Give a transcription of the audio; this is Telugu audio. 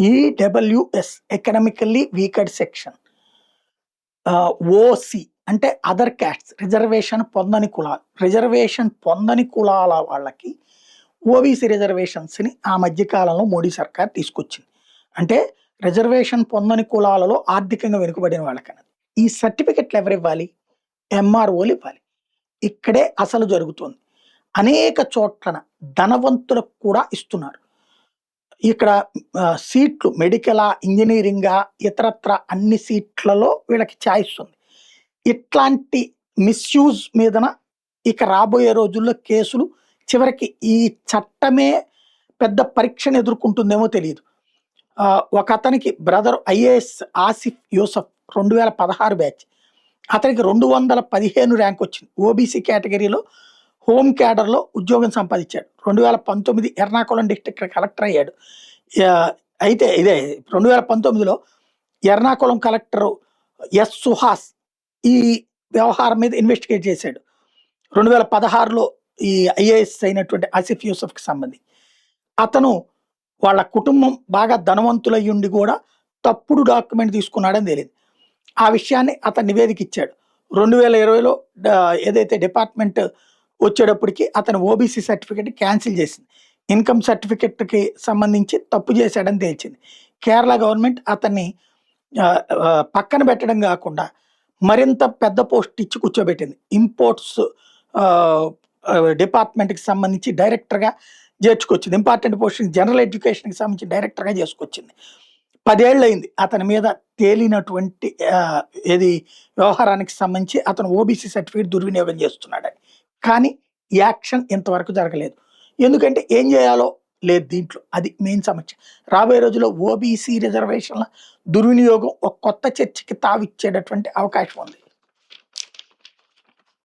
ఈడబ్ల్యూఎస్ ఎకనామికల్లీ వీకడ్ సెక్షన్, ఓసి అంటే అదర్ క్యాస్ట్ రిజర్వేషన్ పొందని కులాల వాళ్ళకి ఓబీసీ రిజర్వేషన్స్ ని ఆ మధ్య కాలంలో మోడీ సర్కార్ తీసుకొచ్చింది. అంటే రిజర్వేషన్ పొందని కులాలలో ఆర్థికంగా వెనుకబడిన వాళ్ళకన్నది. ఈ సర్టిఫికెట్లు ఎవరు ఇవ్వాలి? ఎంఆర్ఓలు ఇవ్వాలి. ఇక్కడే అసలు జరుగుతుంది. అనేక చోట్లన ధనవంతులకు కూడా ఇస్తున్నారు. ఇక్కడ సీట్లు మెడికలా, ఇంజనీరింగా, ఇతరత్ర అన్ని సీట్లలో వీళ్ళకి ఛాయిస్ ఉంది. ఇట్లాంటి మిస్యూజ్ మీదన ఇక రాబోయే రోజుల్లో కేసులు, చివరికి ఈ చట్టమే పెద్ద పరీక్షను ఎదుర్కొంటుందేమో తెలియదు. ఒక అతనికి brother IAS Asif Yusuf 2016 batch, అతనికి 215 ర్యాంక్ వచ్చింది. ఓబీసీ కేటగిరీలో హోమ్ క్యాడర్లో ఉద్యోగం సంపాదించాడు. 2019 ఎర్నాకుళం డిస్ట్రిక్ట్ కలెక్టర్ అయ్యాడు. అయితే ఇదే 2019లో ఎర్నాకుళం కలెక్టర్ ఎస్ సుహాస్ ఈ వ్యవహారం మీద ఇన్వెస్టిగేట్ చేశాడు. 2016లో ఈ ఐఏఎస్ అయినటువంటి ఆసిఫ్ యూసఫ్కి సంబంధించి అతను వాళ్ళ కుటుంబం బాగా ధనవంతులయ్యుండి కూడా తప్పుడు డాక్యుమెంట్ తీసుకున్నాడని తెలియదు. ఆ విషయాన్ని అతను నివేదిక ఇచ్చాడు. 2020లో ఏదైతే డిపార్ట్మెంట్ వచ్చేటప్పటికి అతను ఓబీసీ సర్టిఫికెట్ క్యాన్సిల్ చేసింది. ఇన్కమ్ సర్టిఫికెట్కి సంబంధించి తప్పు చేశాడని తేల్చింది. కేరళ గవర్నమెంట్ అతన్ని పక్కన పెట్టడం కాకుండా మరింత పెద్ద పోస్ట్ ఇచ్చి కూర్చోబెట్టింది. ఇంపోర్ట్స్ డిపార్ట్మెంట్కి సంబంధించి డైరెక్టర్గా చేర్చుకొచ్చింది. ఇంపార్టెంట్ పోస్ట్ జనరల్ ఎడ్యుకేషన్కి సంబంధించి డైరెక్టర్గా చేసుకొచ్చింది. 10 ఏళ్ళు అయింది అతని మీద తేలినటువంటి ఏది వ్యవహారానికి సంబంధించి అతను ఓబీసీ సర్టిఫికేట్ దుర్వినియోగం చేస్తున్నాడని. కానీ యాక్షన్ ఇంతవరకు జరగలేదు. ఎందుకంటే ఏం చేయాలో లేదు దీంట్లో. అది మెయిన్ సమస్య. రాబోయే రోజుల్లో ఓబీసీ రిజర్వేషన్ల దుర్వినియోగం ఒక కొత్త చర్చకి తావిచ్చేటటువంటి అవకాశం ఉంది.